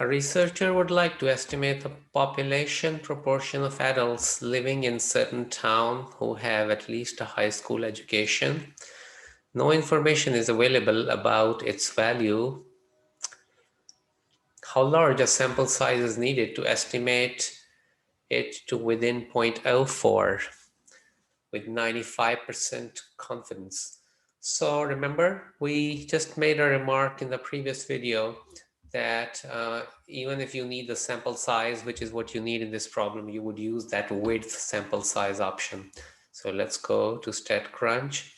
A researcher would like to estimate the population proportion of adults living in certain town who have at least a high school education. No information is available about its value. How large a sample size is needed to estimate it to within 0.04 with 95% confidence. So remember, we just made a remark in the previous video that even if you need the sample size, which is what you need in this problem, you would use that width sample size option. So let's go to StatCrunch.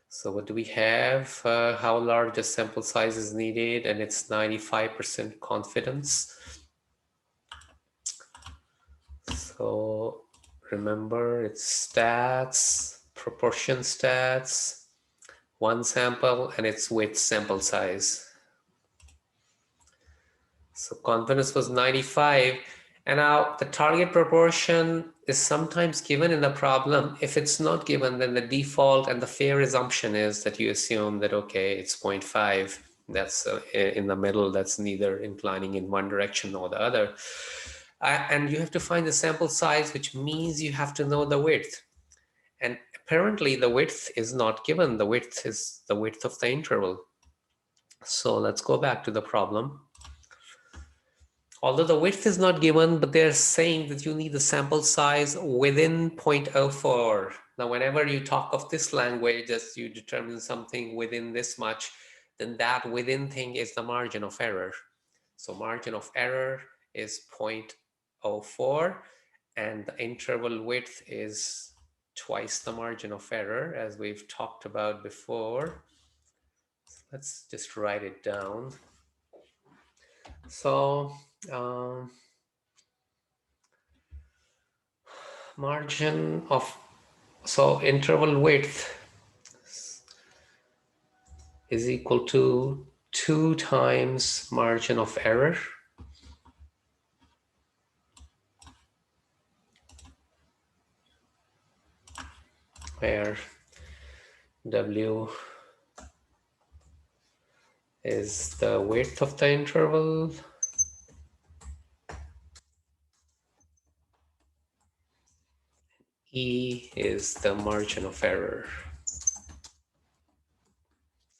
So what do we have? How large a sample size is needed, and it's 95% confidence. So remember, it's stats, proportion stats, one sample, and it's with sample size. So confidence was 95. And now the target proportion is sometimes given in the problem. If it's not given, then the default and the fair assumption is that you assume that, okay, it's 0.5. That's in the middle. That's neither inclining in one direction nor the other. And you have to find the sample size, which means you have to know the width. And apparently the width is not given. The width is the width of the interval. So let's go back to the problem. Although the width is not given, but they're saying that you need the sample size within 0.04. Now, whenever you talk of this language, as you determine something within this much, then that within thing is the margin of error. So margin of error is 0.04, and the interval width is twice the margin of error, as we've talked about before. Let's just write it down. So margin of, so interval width is equal to 2 times margin of error, where W is the width of the interval, E is the margin of error.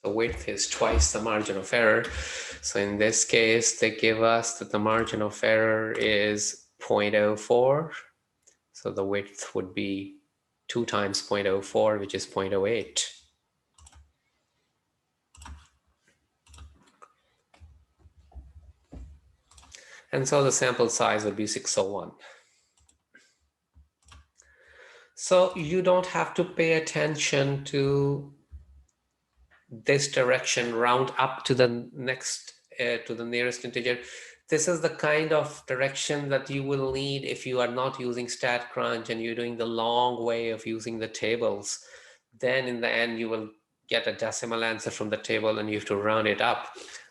The width is twice the margin of error. So in this case, they give us that the margin of error is 0.04. So the width would be 2 times 0.04, which is 0.08. And so the sample size would be 601. So you don't have to pay attention to this direction, round up to the next, to the nearest integer. This is the kind of direction that you will need if you are not using StatCrunch and you're doing the long way of using the tables. Then in the end, you will get a decimal answer from the table and you have to round it up.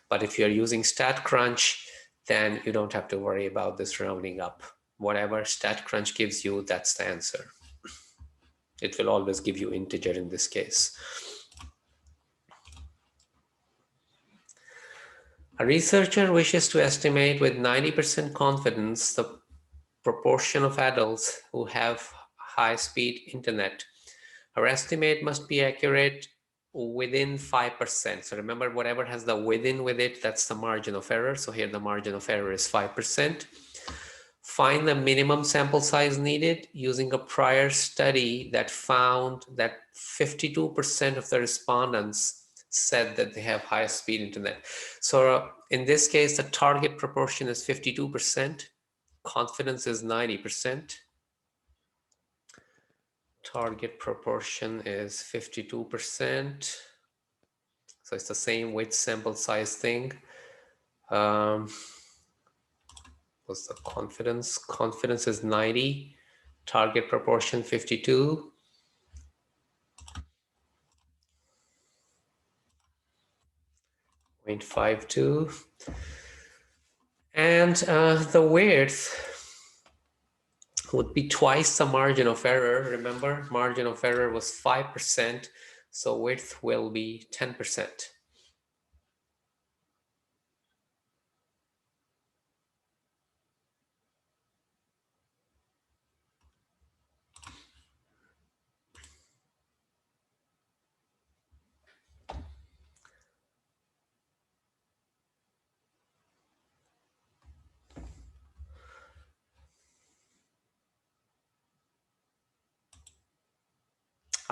But if you're using StatCrunch, then you don't have to worry about this rounding up. Whatever StatCrunch gives you, that's the answer. It will always give you integer in this case. A researcher wishes to estimate with 90% confidence the proportion of adults who have high-speed internet. Her estimate must be accurate within 5%. So remember, whatever has the within with it, that's the margin of error. So here the margin of error is 5%. Find the minimum sample size needed using a prior study that found that 52% of the respondents said that they have high speed internet. So in this case, the target proportion is 52%. Confidence is 90%. Target proportion is 52%. So it's the same width sample size thing. What's the confidence? Confidence is 90. Target proportion 52. 0.52. And the width would be twice the margin of error. Remember, margin of error was 5%, so width will be 10%.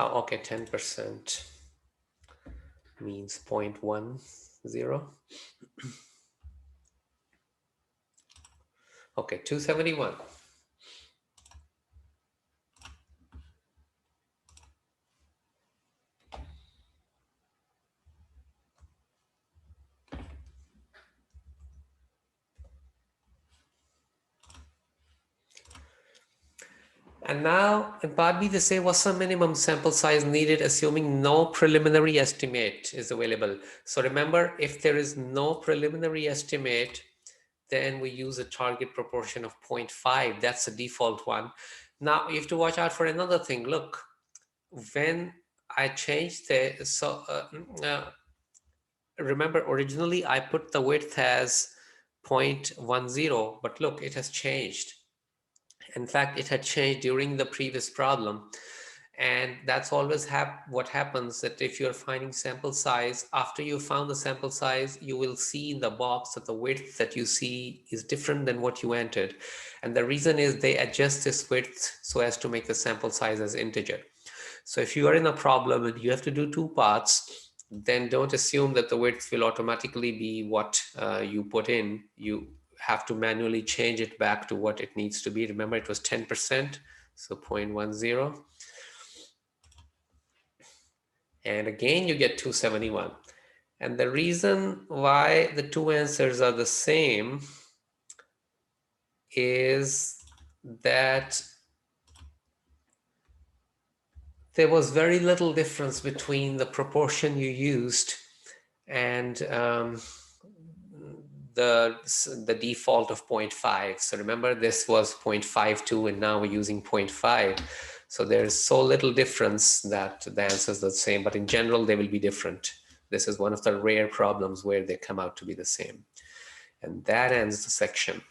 Okay, 10% means 0.10. Okay, 271. And now in part B, they say what's the minimum sample size needed assuming no preliminary estimate is available. So remember, if there is no preliminary estimate, then we use a target proportion of 0.5. That's the default one. Now you have to watch out for another thing. Look, when I changed remember originally I put the width as 0.10, but look, it has changed. In fact, it had changed during the previous problem. And that's always what happens, that if you're finding sample size, after you found the sample size, you will see in the box that the width that you see is different than what you entered. And the reason is they adjust this width so as to make the sample size as integer. So if you are in a problem and you have to do two parts, then don't assume that the width will automatically be what you put in. You have to manually change it back to what it needs to be. Remember, it was 10%, so 0.10. And again, you get 271. And the reason why the two answers are the same is that there was very little difference between the proportion you used and the default of 0.5. So remember, this was 0.52 and now we're using 0.5. So there's so little difference that the answer is the same, but in general, they will be different. This is one of the rare problems where they come out to be the same. And that ends the section.